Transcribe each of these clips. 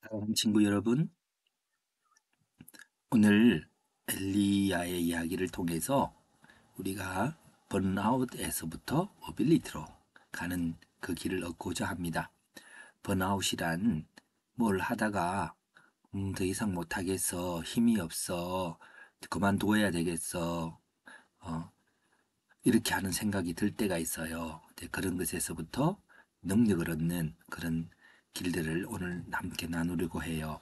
사랑하는 친구 여러분, 오늘 엘리야의 이야기를 통해서 우리가 번아웃에서부터 어빌리티로 가는 그 길을 얻고자 합니다. 번아웃이란 뭘 하다가 더 이상 못하겠어, 힘이 없어, 그만둬야 되겠어, 어, 이렇게 하는 생각이 들 때가 있어요. 그런 것에서부터 능력을 얻는 그런 길들을 오늘 함께 나누려고 해요.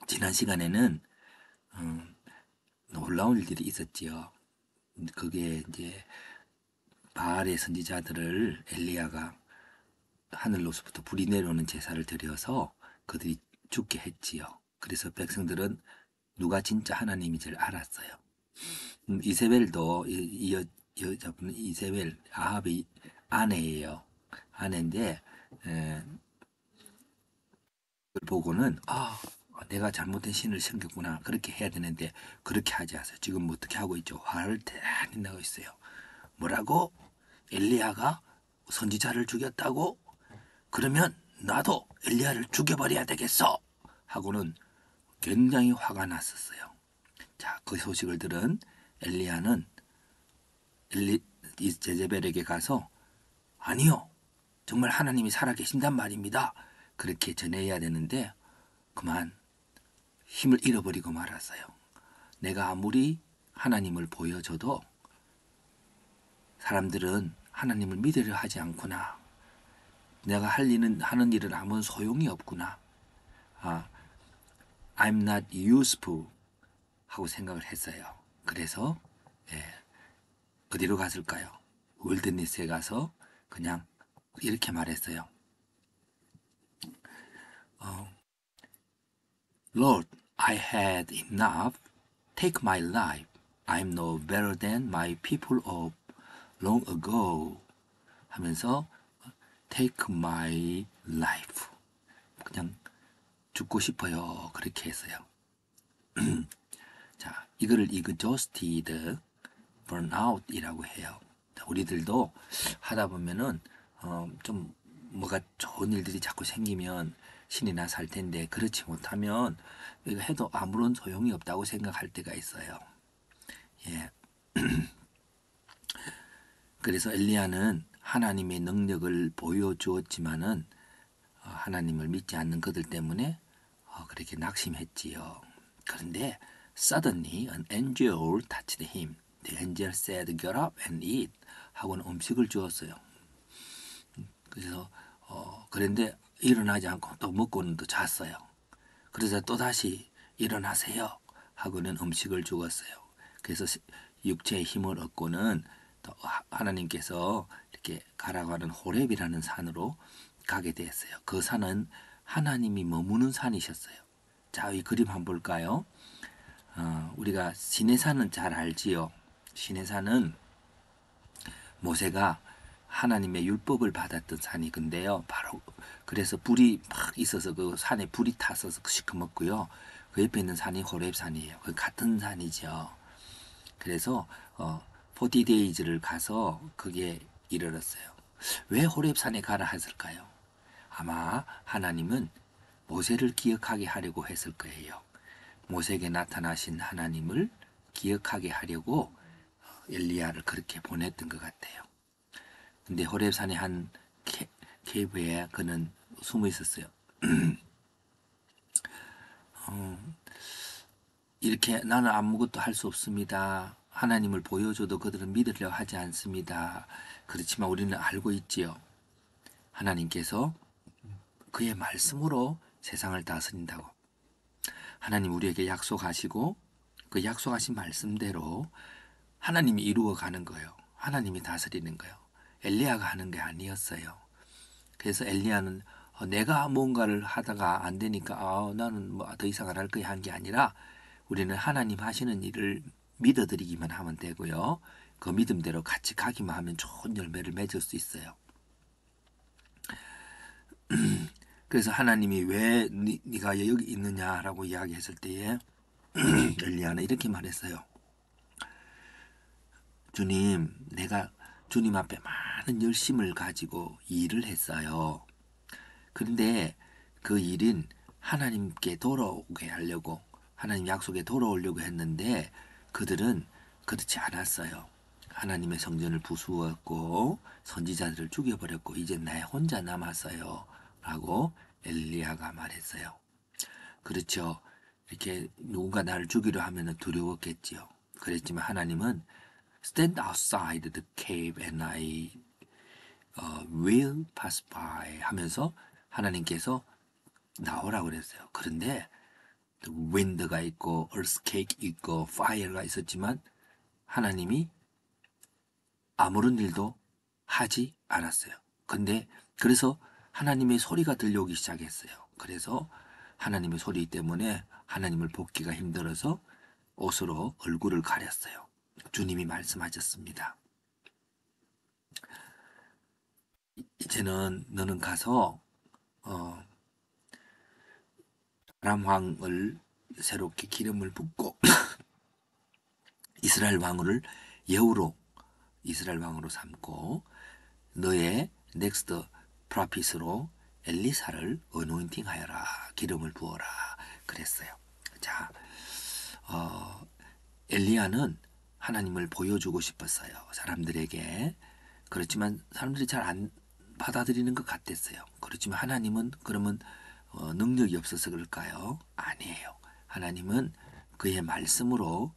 지난 시간에는 놀라운 일들이 있었지요. 그게 이제 바알의 선지자들을 엘리야가 하늘로부터 불이 내려오는 제사를 드려서 그들이 죽게 했지요. 그래서 백성들은 누가 진짜 하나님인지를 알았어요. 이세벨도 여자분은 이세벨 아합의 아내예요. 아내인데 그걸 보고는 내가 잘못된 신을 섬겼구나 그렇게 해야 되는데 그렇게 하지 않아요. 지금 어떻게 하고 있죠? 화를 대단히 내고 있어요. 뭐라고? 엘리야가 선지자를 죽였다고? 그러면 나도 엘리야를 죽여버려야 되겠어 하고는 굉장히 화가 났었어요. 자, 그 소식을 들은 엘리야는 제제벨에게 가서 아니요, 정말 하나님이 살아계신단 말입니다. 그렇게 전해야 되는데 그만 힘을 잃어버리고 말았어요. 내가 아무리 하나님을 보여줘도 사람들은 하나님을 믿으려 하지 않구나. 내가 하는 일은 아무 소용이 없구나. 아, I'm not useful 하고 생각을 했어요. 그래서 어디로 갔을까요? 월드니스에 가서 그냥 이렇게 말했어요. Lord, I had enough. Take my life. I'm no better than my people of long ago. 하면서 Take my life. 그냥 죽고 싶어요. 그렇게 했어요. 자, 이거를 exhausted burnout이라고 해요. 우리들도 하다 보면은 좀 뭐가 좋은 일들이 자꾸 생기면 신이 나 살 텐데 그렇지 못하면 이거 해도 아무런 소용이 없다고 생각할 때가 있어요. 예. 그래서 엘리야는 하나님의 능력을 보여주었지만은 하나님을 믿지 않는 그들 때문에 그렇게 낙심했지요. 그런데 suddenly an angel touched him. The angel said, "Get up and eat." 하고는 음식을 주었어요. 그래서 그런데 일어나지 않고 또 먹고는 또 잤어요. 그래서 또 다시 일어나세요 하고는 음식을 주었어요. 그래서 육체의 힘을 얻고는 또 하나님께서 이렇게 가라고 하는 호렙이라는 산으로 가게 되었어요. 그 산은 하나님이 머무는 산이셨어요. 자, 이 그림 한번 볼까요? 우리가 시내산은 잘 알지요. 시내산은 모세가 하나님의 율법을 받았던 산이 근데요. 바로 그래서 불이 막 있어서 그 산에 불이 타서 시커멓고요. 그 옆에 있는 산이 호렙산이에요. 그 같은 산이죠. 그래서 40days를 가서 그게 이르렀어요. 왜 호렙산에 가라 했을까요? 아마 하나님은 모세를 기억하게 하려고 했을 거예요. 모세에게 나타나신 하나님을 기억하게 하려고 엘리야를 그렇게 보냈던 것 같아요. 근데 호렙산의 한 케이브에 그는 숨어 있었어요. 이렇게 나는 아무것도 할 수 없습니다. 하나님을 보여줘도 그들은 믿으려 하지 않습니다. 그렇지만 우리는 알고 있지요. 하나님께서 그의 말씀으로 세상을 다스린다고. 하나님 우리에게 약속하시고 그 약속하신 말씀대로 하나님이 이루어가는 거예요. 하나님이 다스리는 거예요. 엘리야가 하는 게 아니었어요. 그래서 엘리야는 내가 뭔가를 하다가 안 되니까 나는 뭐 더 이상 안 할 거야 한 게 아니라 우리는 하나님 하시는 일을 믿어드리기만 하면 되고요. 그 믿음대로 같이 가기만 하면 좋은 열매를 맺을 수 있어요. 그래서 하나님이 왜 네가 여기 있느냐라고 이야기했을 때에 엘리야는 이렇게 말했어요. 주님, 내가 주님 앞에 많은 열심을 가지고 일을 했어요. 그런데 그 일인 하나님께 돌아오게 하려고, 하나님 약속에 돌아오려고 했는데 그들은 그렇지 않았어요. 하나님의 성전을 부수었고 선지자들을 죽여버렸고 이제 나 혼자 남았어요 라고 엘리야가 말했어요. 그렇죠. 이렇게 누군가 나를 죽이려 하면 두려웠겠지요. 그랬지만 하나님은 Stand outside the cave and I will pass by 하면서 하나님께서 나오라고 그랬어요. 그런데 wind가 있고 earthquake 있고 fire가 있었지만 하나님이 아무런 일도 하지 않았어요. 근데 그래서 하나님의 소리가 들려오기 시작했어요. 그래서 하나님의 소리 때문에 하나님을 복기가 힘들어서 옷으로 얼굴을 가렸어요. 주님이 말씀하셨습니다. 이제는 너는 가서 아람 왕을 새롭게 기름을 붓고 이스라엘 왕을 예후로 이스라엘 왕으로 삼고 너의 넥스트 프라핏으로 엘리사를 어노인팅 하여라. 기름을 부어라. 그랬어요. 자, 엘리야는 하나님을 보여주고 싶었어요. 사람들에게. 그렇지만 사람들이 잘 안 받아들이는 것 같았어요. 그렇지만 하나님은 그러면 능력이 없어서 그럴까요? 아니에요. 하나님은 그의 말씀으로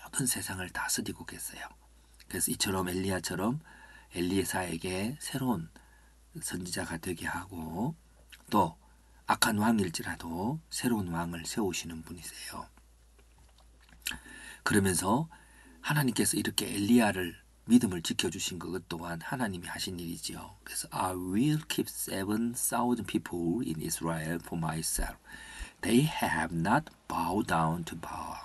모든 세상을 다스리고 계세요. 그래서 이처럼 엘리야처럼 엘리사에게 새로운 선지자가 되게 하고 또 악한 왕일지라도 새로운 왕을 세우시는 분이세요. 그러면서 하나님께서 이렇게 엘리야를 믿음을 지켜주신 것 또한 하나님이 하신 일이지요. 그래서 I will keep 7,000 people in Israel for myself. They have not bowed down to Baal.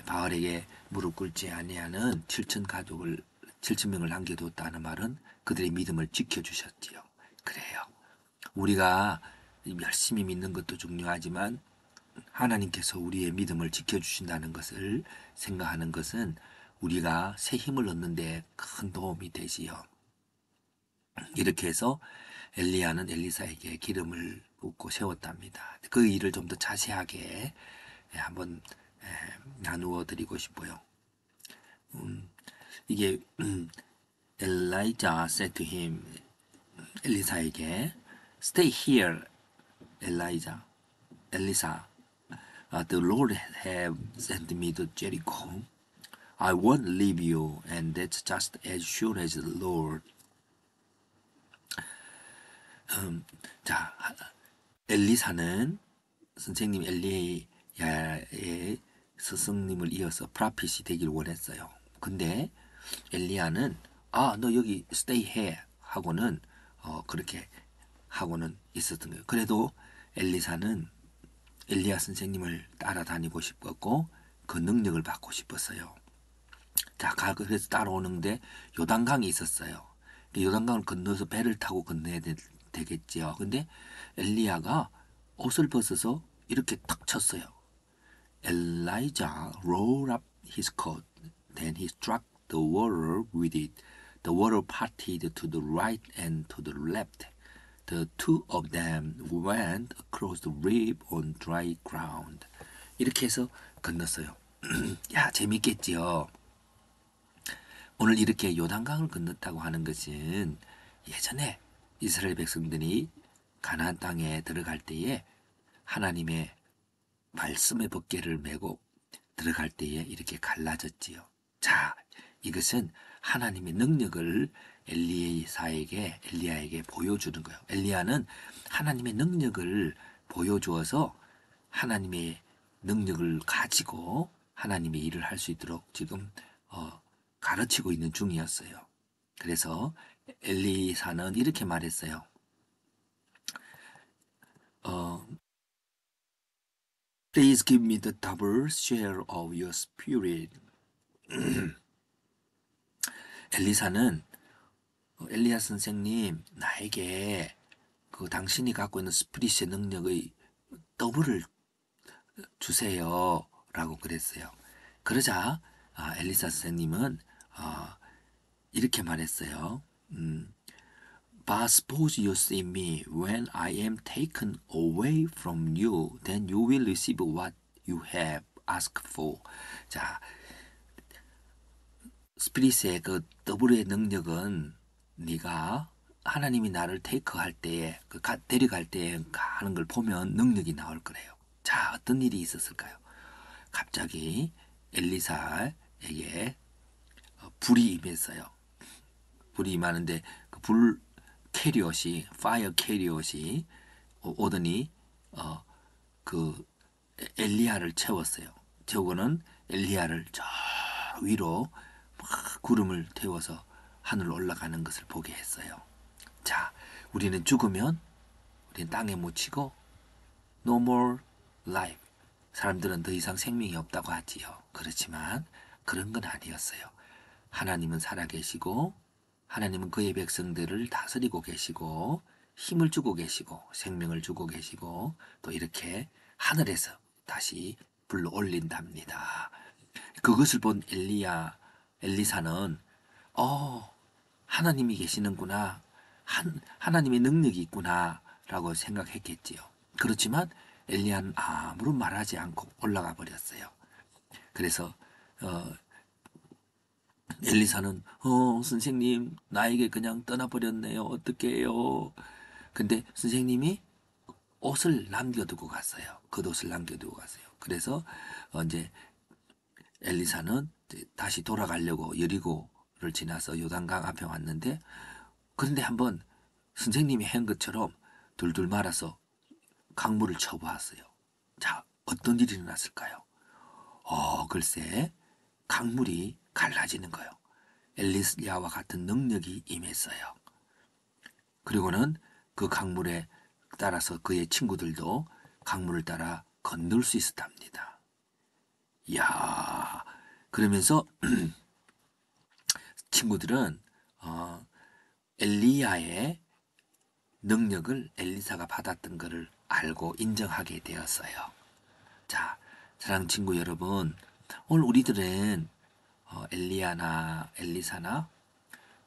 바알에게 무릎 꿇지 아니하는 7,000명을 남겨뒀다는 말은 그들의 믿음을 지켜주셨지요. 그래요. 우리가 열심히 믿는 것도 중요하지만 하나님께서 우리의 믿음을 지켜주신다는 것을 생각하는 것은 우리가 새 힘을 얻는 데 큰 도움이 되지요. 이렇게 해서 엘리야는 엘리사에게 기름을 붓고 세웠답니다. 그 일을 좀 더 자세하게 한번 나누어 드리고 싶어요. 이게 Elijah said to him, 엘리사에게 Stay here, Elijah, 엘리사. The Lord have sent me to Jericho. I won't leave you, and that's just as sure as the Lord. 자, 엘리사는 선생님 엘리야의 스승님을 이어서 프라핏이 되길 원했어요. 근데 엘리야는 너 여기 stay here 하고는 그렇게 하고는 있었던 거예요. 그래도 엘리사는 엘리야 선생님을 따라다니고 싶었고 그 능력을 받고 싶었어요. 자, 그래서 따라오는데 요단강이 있었어요. 요단강을 건너서 배를 타고 건너야 되겠지요. 근데 엘리야가 옷을 벗어서 이렇게 탁 쳤어요. Elijah rolled up his coat. Then he struck the water with it. The water parted to the right and to the left. The two of them went across the river on dry ground. 이렇게 해서 건넜어요. 야, 재밌겠지요. 오늘 이렇게 요단강을 건넜다고 하는 것은 예전에 이스라엘 백성들이 가나안 땅에 들어갈 때에 하나님의 말씀의 법궤를 메고 들어갈 때에 이렇게 갈라졌지요. 자, 이것은 하나님의 능력을 엘리야에게 보여주는 거예요. 엘리야는 하나님의 능력을 보여주어서 하나님의 능력을 가지고 하나님의 일을 할 수 있도록 지금 가르치고 있는 중이었어요. 그래서 엘리사는 이렇게 말했어요. Please give me the double share of your spirit. 엘리사는 엘리야 선생님 나에게 그 당신이 갖고 있는 스피릿의 능력의 더블을 주세요 라고 그랬어요. 그러자 엘리사 선생님은 이렇게 말했어요. But suppose you see me when I am taken away from you, then you will receive what you have asked for. 자, 스피릿의 그 더블의 능력은 네가 하나님이 나를 테이크할 때에 데려갈 때에 하는 걸 보면 능력이 나올 거래요. 자, 어떤 일이 있었을까요? 갑자기 엘리사에게 불이 임했어요. 불이 임하는데 그 불 캐리엇이 파이어 캐리엇이 오더니 그 엘리야를 채웠어요. 저거는 엘리야를 저 위로 막 구름을 태워서 하늘 올라가는 것을 보게 했어요. 자, 우리는 죽으면 우리는 땅에 묻히고 no more life. 사람들은 더 이상 생명이 없다고 하지요. 그렇지만 그런 건 아니었어요. 하나님은 살아계시고 하나님은 그의 백성들을 다스리고 계시고 힘을 주고 계시고 생명을 주고 계시고 또 이렇게 하늘에서 다시 불러 올린답니다. 그것을 본 엘리사는 하나님이 계시는구나. 하나님의 능력이 있구나 라고 생각했겠지요. 그렇지만 엘리야는 아무런 말하지 않고 올라가 버렸어요. 그래서 엘리사는 선생님 나에게 그냥 떠나버렸네요. 어떻게 해요? 근데 선생님이 옷을 남겨두고 갔어요. 겉옷을 남겨두고 갔어요. 그래서 이제 엘리사는 다시 돌아가려고 여리고를 지나서 요단강 앞에 왔는데 그런데 한번 선생님이 한 것처럼 둘둘 말아서 강물을 쳐보았어요. 자, 어떤 일이 일어났을까요? 글쎄 강물이 갈라지는 거예요. 엘리야와 같은 능력이 임했어요. 그리고는 그 강물에 따라서 그의 친구들도 강물을 따라 건널 수 있었답니다. 이야, 그러면서 친구들은 엘리야의 능력을 엘리사가 받았던 것을 알고 인정하게 되었어요. 자, 사랑하는 친구 여러분, 오늘 우리들은 엘리야나 엘리사나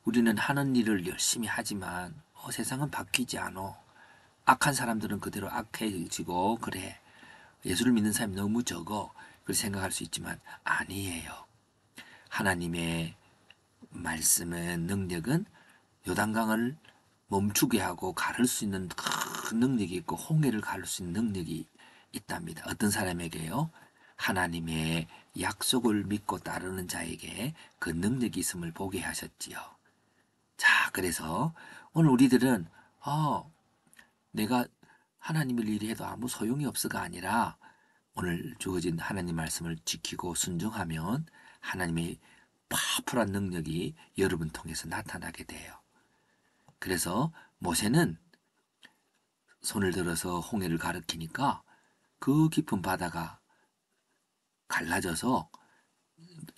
우리는 하는 일을 열심히 하지만 세상은 바뀌지 않아. 악한 사람들은 그대로 악해지고 그래. 예수를 믿는 사람이 너무 적어. 그렇게 생각할 수 있지만 아니에요. 하나님의 말씀은 능력은 요단강을 멈추게 하고 가를 수 있는 큰 능력이 있고 홍해를 가를 수 있는 능력이 있답니다. 어떤 사람에게요? 하나님의 약속을 믿고 따르는 자에게 그 능력이 있음을 보게 하셨지요. 자, 그래서 오늘 우리들은 내가 하나님을 일이 해도 아무 소용이 없어가 아니라 오늘 주어진 하나님 말씀을 지키고 순종하면 하나님의 파워풀한 능력이 여러분 통해서 나타나게 돼요. 그래서 모세는 손을 들어서 홍해를 가리키니까 그 깊은 바다가 갈라져서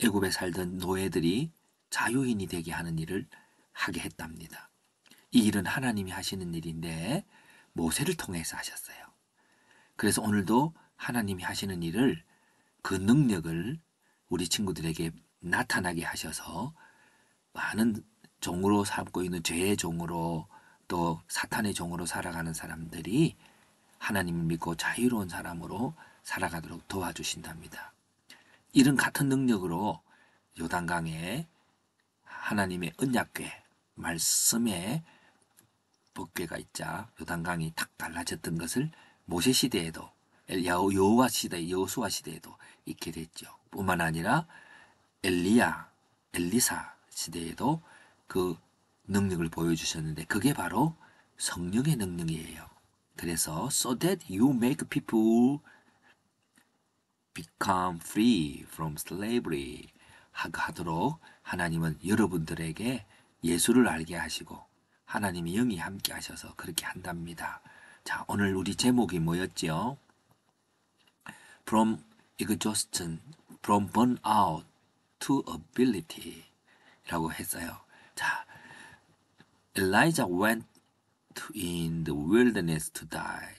애굽에 살던 노예들이 자유인이 되게 하는 일을 하게 했답니다. 이 일은 하나님이 하시는 일인데 모세를 통해서 하셨어요. 그래서 오늘도 하나님이 하시는 일을 그 능력을 우리 친구들에게 나타나게 하셔서 많은 종으로 삼고 있는 죄의 종으로 또 사탄의 종으로 살아가는 사람들이 하나님을 믿고 자유로운 사람으로 살아가도록 도와주신답니다. 이런 같은 능력으로 요단강에 하나님의 언약궤 말씀의 법궤가 있자 요단강이 탁 갈라졌던 것을 모세 시대에도 여호수아 시대에도 있게 됐죠. 뿐만 아니라 엘리사 시대에도 그 능력을 보여주셨는데 그게 바로 성령의 능력이에요. 그래서 so that you make people become free from slavery 하도록 하나님은 여러분들에게 예수를 알게 하시고 하나님이 영이 함께 하셔서 그렇게 한답니다. 자, 오늘 우리 제목이 뭐였죠? From exhaustion, from burnout to ability 라고 했어요. 자, Elijah went in the wilderness to die.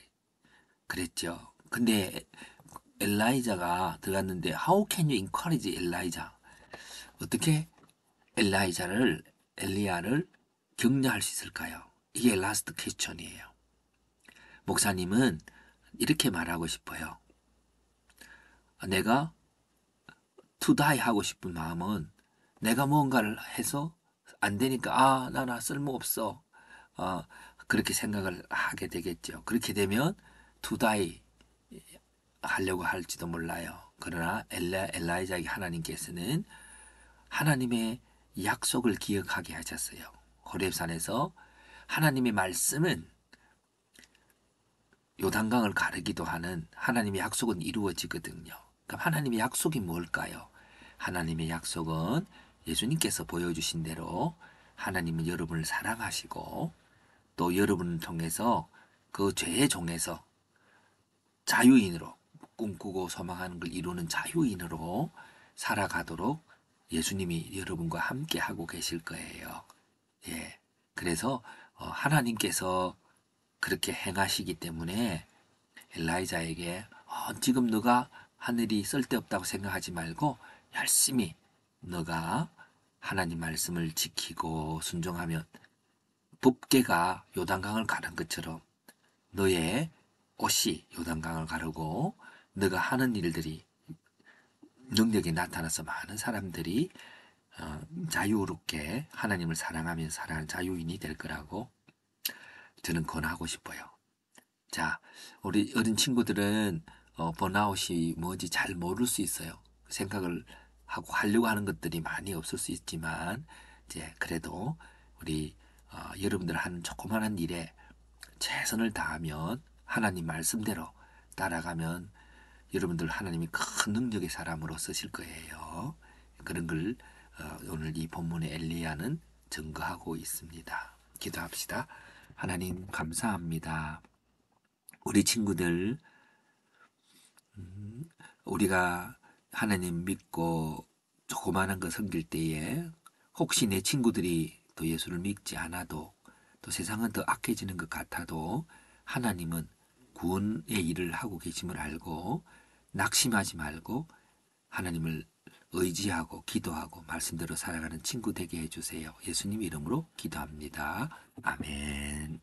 그랬죠. 근데 엘라이자가 들어갔는데 How can you encourage Elijah? 어떻게 엘리야를 격려할 수 있을까요? 이게 라스트 퀘스천이에요. 목사님은 이렇게 말하고 싶어요. 내가 to die 하고 싶은 마음은 내가 뭔가를 해서 안 되니까 나 쓸모없어. 어, 그렇게 생각을 하게 되겠죠. 그렇게 되면 to die 하려고 할지도 몰라요. 그러나 엘라이자에게 하나님께서는 하나님의 약속을 기억하게 하셨어요. 호렙산에서 하나님의 말씀은 요단강을 가르기도 하는 하나님의 약속은 이루어지거든요. 그럼 하나님의 약속이 뭘까요? 하나님의 약속은 예수님께서 보여주신 대로 하나님은 여러분을 사랑하시고 또 여러분을 통해서 그 죄의 종에서 자유인으로 꿈꾸고 소망하는 걸 이루는 자유인으로 살아가도록 예수님이 여러분과 함께 하고 계실 거예요. 예. 그래서 하나님께서 그렇게 행하시기 때문에 엘라이자에게 지금 너가 하늘이 쓸데없다고 생각하지 말고 열심히 너가 하나님 말씀을 지키고 순종하면 법궤가 요단강을 가른 것처럼 너의 옷이 요단강을 가르고 너가 하는 일들이 능력이 나타나서 많은 사람들이 자유롭게 하나님을 사랑하면서 살아가는 자유인이 될 거라고 저는 권하고 싶어요. 자, 우리 어린 친구들은 번아웃이 뭔지 잘 모를 수 있어요. 생각을 하고 하려고 하는 것들이 많이 없을 수 있지만 이제 그래도 우리 여러분들 하는 조그마한 일에 최선을 다하면 하나님 말씀대로 따라가면 여러분들 하나님이 큰 능력의 사람으로 쓰실 거예요. 그런 걸 오늘 이 본문의 엘리야는 증거하고 있습니다. 기도합시다. 하나님 감사합니다. 우리 친구들 우리가 하나님 믿고 조그마한 거 섬길 때에 혹시 내 친구들이 또 예수를 믿지 않아도 또 세상은 더 악해지는 것 같아도 하나님은 구원의 일을 하고 계심을 알고 낙심하지 말고 하나님을 의지하고 기도하고 말씀대로 살아가는 친구 되게 해주세요. 예수님 이름으로 기도합니다. 아멘.